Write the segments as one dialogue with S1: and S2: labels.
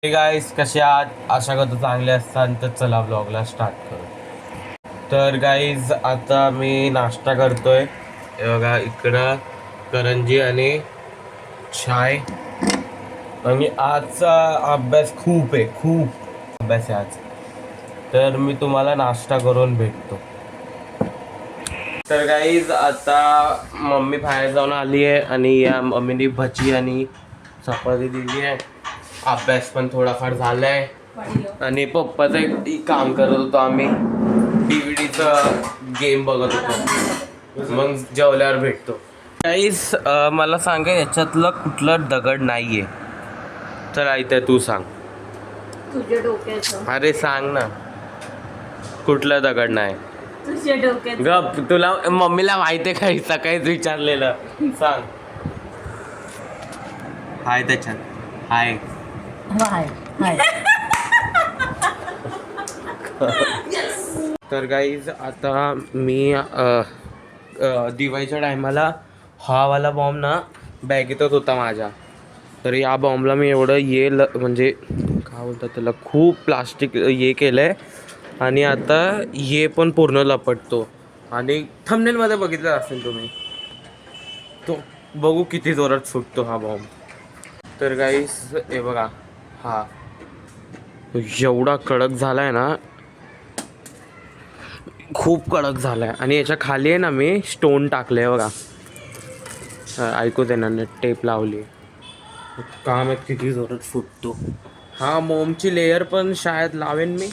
S1: Hey guys कसे आहात? आशा करतो चांगले असतात. तर चला ब्लॉगला स्टार्ट करू. तर गाईज आता मी नाश्ता करतोय. हे बघा इकडं करंजी आणि चाय. आणि आजचा अभ्यास खूप आहे, खूप अभ्यास आहे आज. तर मी तुम्हाला नाश्ता करून भेटतो. तर गाईज आता मम्मी बाहेर जाऊन आली आहे आणि या मम्मीने भजी आणि चपाती दिली आहे. अभ्यास पण थोडाफार झालाय आणि पप्पाचं एक काम करत होतो आम्ही. DVDचं गेम बघत होतो. मग जेवल्यावर भेटतो. काहीच मला सांगा याच्यातलं कुठलं दगड नाहीये. तर ऐकते तू सांग.
S2: तुझ्या डोक्याचं.
S1: अरे सांग ना कुठलं दगड नाही.
S2: तुझ्या डोक्याचं.
S1: गप, तुला मम्मीला माहिती आहे का? सकाळीच विचारलेलं. सांग. हाय त्याच्यात हाय.
S2: हाय हाय.
S1: तर गाईज आता मी दिवाळीच्या टायमाला हा वाला बॉम्ब ना बॅगेतच होता माझ्या. तर या बॉम्बला मी एवढं म्हणजे काय बोलतात त्याला, खूप प्लास्टिक केलं आहे. आणि आता हे पण पूर्ण लपटतो. आणि थंबनेलमध्ये बघितलं असेल तुम्ही, तो बघू किती जोरात फुटतो हा बॉम्ब. तर गाईज हे बघा, हा एवढा कडक झाला आहे ना, खूप कडक झाला आहे. आणि याच्या खाली आहे ना मी स्टोन टाकले बघा. ऐकू दे ना, टेप लावली. काम आहे किती जोरात फुटतो. हा मोमची लेयर पण शाळेत लावेन मी,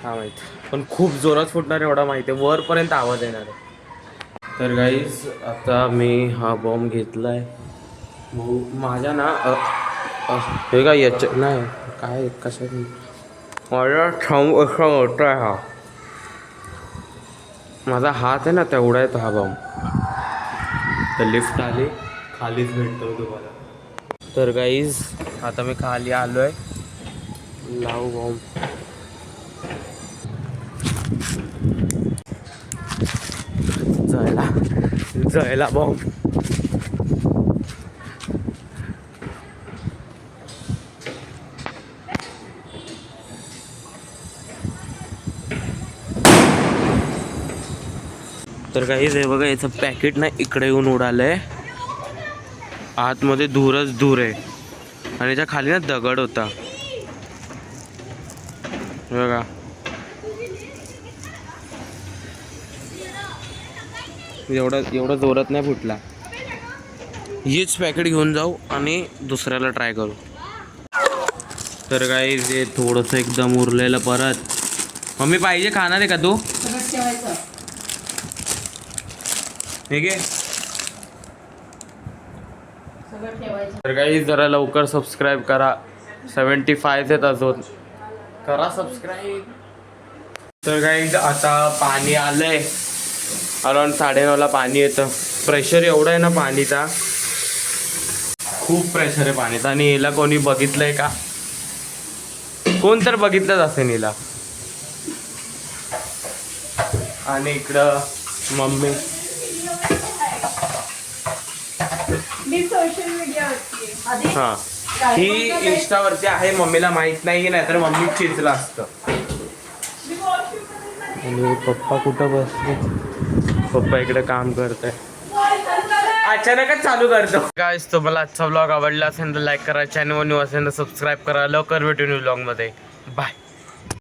S1: हा माहीत. पण खूप जोरात फुटणार एवढा माहिती आहे, वरपर्यंत आवाज येणार आहे. तर गाईज आता मी हा बॉम्ब घेतलाय. माझ्या ना हे काय याच्या नाही काय कशात माझा ठाऊ असा मोठा आहे हा. माझा हात आहे ना तेवढा आहे तो हा बॉम्ब. तर लिफ्ट आली, खालीच भेटतो तुम्हाला. तर गाईज आता मी खाली आलो आहे. लावू बॉम्ब. जळला जळला बॉम्ब. तर गाईज हे बघा, याचं पॅकेट ना इकडे येऊन उडालंय. आतमध्ये धूरच धूर आहे. आणि याच्या खाली ना दगड होता बघा. एवढा जोरात नाही फुटला. हीच पॅकेट घेऊन जाऊ आणि दुसऱ्याला ट्राय करू. तर गाईज हे थोडंसं एकदम उरलेलं परत. मम्मी पाहिजे, खाणार आहे का तू? ठीक आहे. तर काही जरा लवकर सबस्क्राईब करा. 75 आहेत अजून, करा सबस्क्राईब. तर काही आता पाणी आलंय. अराउंड 9:30ला पाणी येतं. प्रेशर एवढं आहे ना पाणीचा, खूप प्रेशर आहे पाणीचा. आणि हिला कोणी बघितलंय का? कोण तर बघितलंच असेल हिला. आणि इकडं मम्मी हा, ही इंस्टावरती आहे. मम्मीला माहित नाही, नाही तर मम्मी चिंचलं असतं. आणि पप्पा कुठं बसले? पप्पा इकडे काम करत आहे. अचानकच चालू करतो. गाईस तुम्हाला आजचा व्लॉग आवडला असेल तर लाईक करा. चॅनल न्यू असेल तर सबस्क्राईब करा. लवकर भेटून व्लॉग मध्ये. बाय.